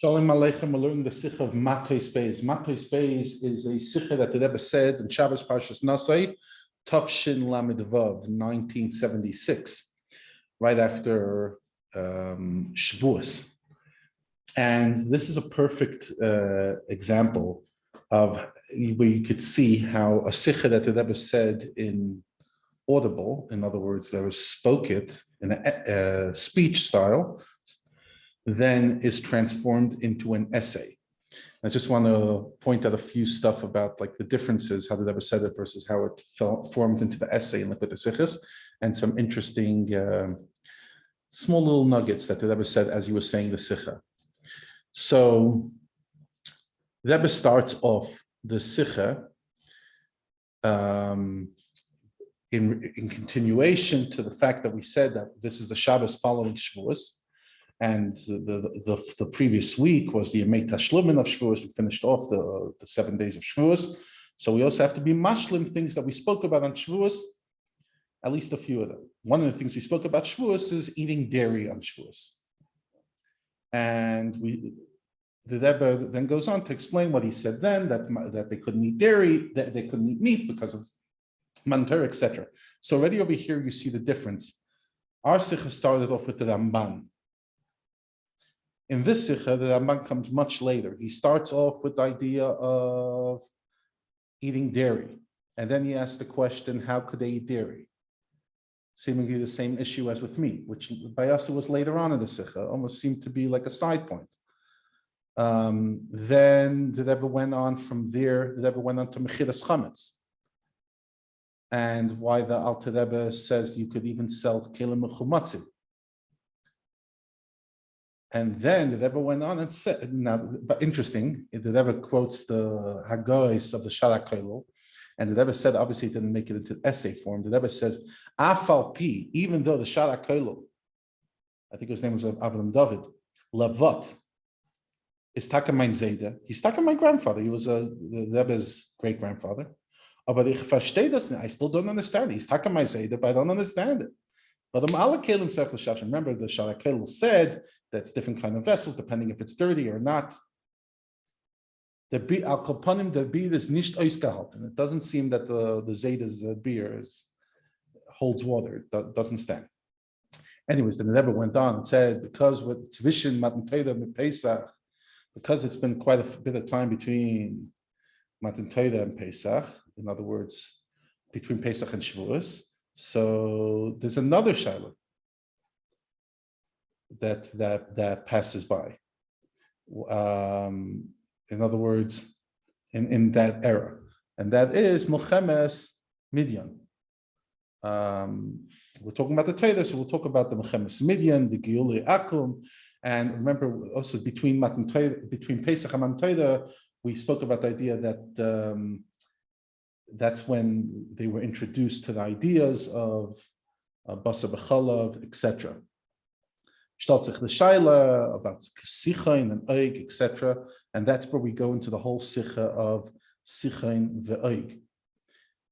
Shalom Aleichem, we're learning the Sicha of Matos Beis. Matos Beis is a Sicha that the Rebbe said in Shabbos Parshas Nasai, Tafshin Lamed Vav, 1976, right after Shavuos. And this is a perfect example of where you could see how a Sicha that the Rebbe said in audible, in other words, the Rebbe spoke it in a speech style, then is transformed into an essay. I just want to point out a few stuff about like the differences, how the Rebbe said it versus how it formed into the essay in Likkutei Sichos, and some interesting small little nuggets that the Rebbe said as he was saying the Sicha. So the Rebbe starts off the Sicha in continuation to the fact that we said that this is the Shabbos following Shavuos. And the previous week was the Yemei Tashlumin of Shavuos. We finished off the 7 days of Shavuos. So we also have to be mashlim things that we spoke about on Shavuos, at least a few of them. One of the things we spoke about Shavuos is eating dairy on Shavuos. And the Rebbe then goes on to explain what he said then, that they couldn't eat dairy, that they couldn't eat meat because of Matan Torah, etc. So already over here you see the difference. Our Sicha started off with the Ramban. In this Sicha, the Ramban comes much later. He starts off with the idea of eating dairy. And then he asks the question, how could they eat dairy? Seemingly the same issue as with meat, which by us it was later on in the Sicha, almost seemed to be like a side point. Then the Rebbe went on from there, the Rebbe went on to Mechilas Chametz. And why the Alter Rebbe says you could even sell kelim mechumatzim. And then the Rebbe went on and said, now, but interesting, the Rebbe quotes the Haggais of the Shalat Koilel, and the Rebbe said, obviously, he didn't make it into essay form. The Rebbe says, Afal Pi, even though the Shalat Koilel, I think his name was Avram David, Lavot, is Taka mein Zaide. He's Taka my grandfather. He was the Rebbe's great grandfather. But I still don't understand it. He's Taka mein Zaide, but I don't understand it. But remember, the Shalat Koilel said that's different kind of vessels, depending if it's dirty or not. The beer is nicht ausgehalten. It doesn't seem that the Zaide's beer holds water. It doesn't stand. Anyways, then the Rebbe went on and said, because with Tzvishin Matan Torah and Pesach, because it's been quite a bit of time between Matan Torah and Pesach, in other words, between Pesach and Shavuos, so there's another Shiloh that passes by. In other words, in that era, and that is Milchemes Midian. We're talking about the Torah, so we'll talk about the Milchemes Midian, the Giuli Akum, and remember also between Pesach and Matan Torah, we spoke about the idea that that's when they were introduced to the ideas of Basar B'chalav, etc. Shtaltzich l'shayla, about Sicha and Oig, etc. And that's where we go into the whole Sicha of Sicha and Oig.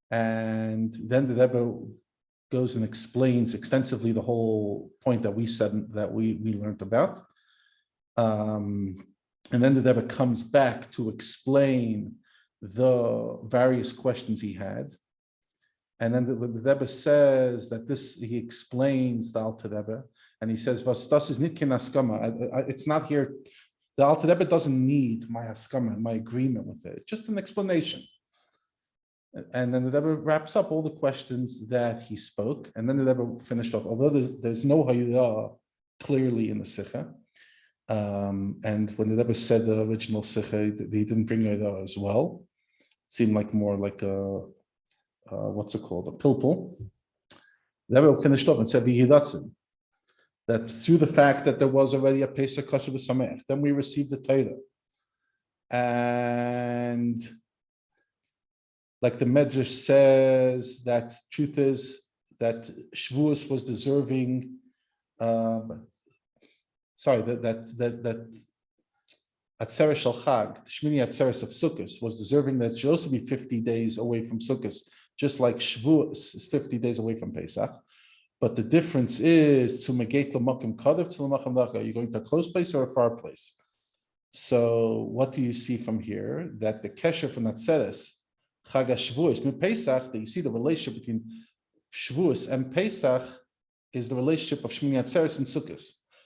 And then the Rebbe goes and explains extensively the whole point that we said, that we learned about. And then the Rebbe comes back to explain the various questions he had. And then the Rebbe says that he explains the Alter Rebbe, and he says, "Was das is nit kein haskama." It's not here. The Alter Rebbe doesn't need my haskama, my agreement with it. It's just an explanation. And then the Rebbe wraps up all the questions that he spoke, and then the Rebbe finished off. Although there's no hayra clearly in the Sicha, and when the Rebbe said the original Sicha, he didn't bring hayra as well. It seemed like more like a what's it called, a pilpul. The Rebbe finished off and said v'hidatzin, that through the fact that there was already a Pesach Kosher B'Sameach, then we received the Torah. And like the Medrash says, that truth is that Shavuos was deserving, that Atzeres Shel Chag, the Shmini Atzeres of Sukkot, was deserving that it should also be 50 days away from Sukkot, just like Shavuos is 50 days away from Pesach. But the difference is to Megate L'Makom Kadev to L'Makom Lacha. Are you going to a close place or a far place? So what do you see from here? That the kesher from Atzeres, Chag HaShavuos, Pesach, that you see the relationship between Shavuos and Pesach is the relationship of Shmini Atzeres and Sukkot.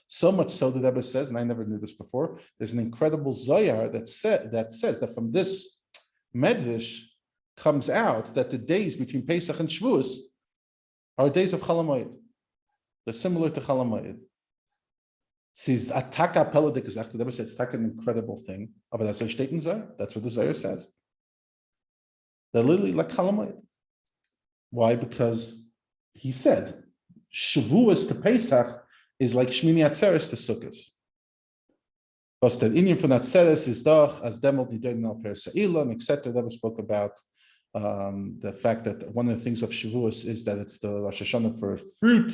So much so that Rebbe says, and I never knew this before, there's an incredible Zohar that says that from this Medrash comes out that the days between Pesach and Shavuos are days of Chol HaMoed. They're similar to Chol HaMoed. Says Ataka Peladik is after Rebbe said it's an incredible thing. Aber that's what the Zohar says. They're literally like Chol HaMoed. Why? Because he said Shavuos to Pesach is like Shmini Atzeres to Sukkot. But the Indian from Atzeres is doch as demol nidon al per se'ilan, etc. That we spoke about the fact that one of the things of Shavuos is that it's the Rosh Hashanah for fruit,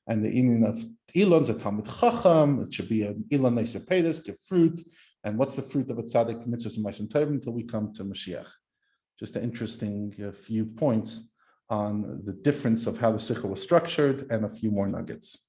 and the Indian of Ilan is a Talmud Chacham. It should be an Ilan Neisa Pedis, give fruit. And what's the fruit of a tzaddik mitzvahs and ma'asim tovim until we come to Mashiach? Just an interesting few points on the difference of how the Sicha was structured and a few more nuggets.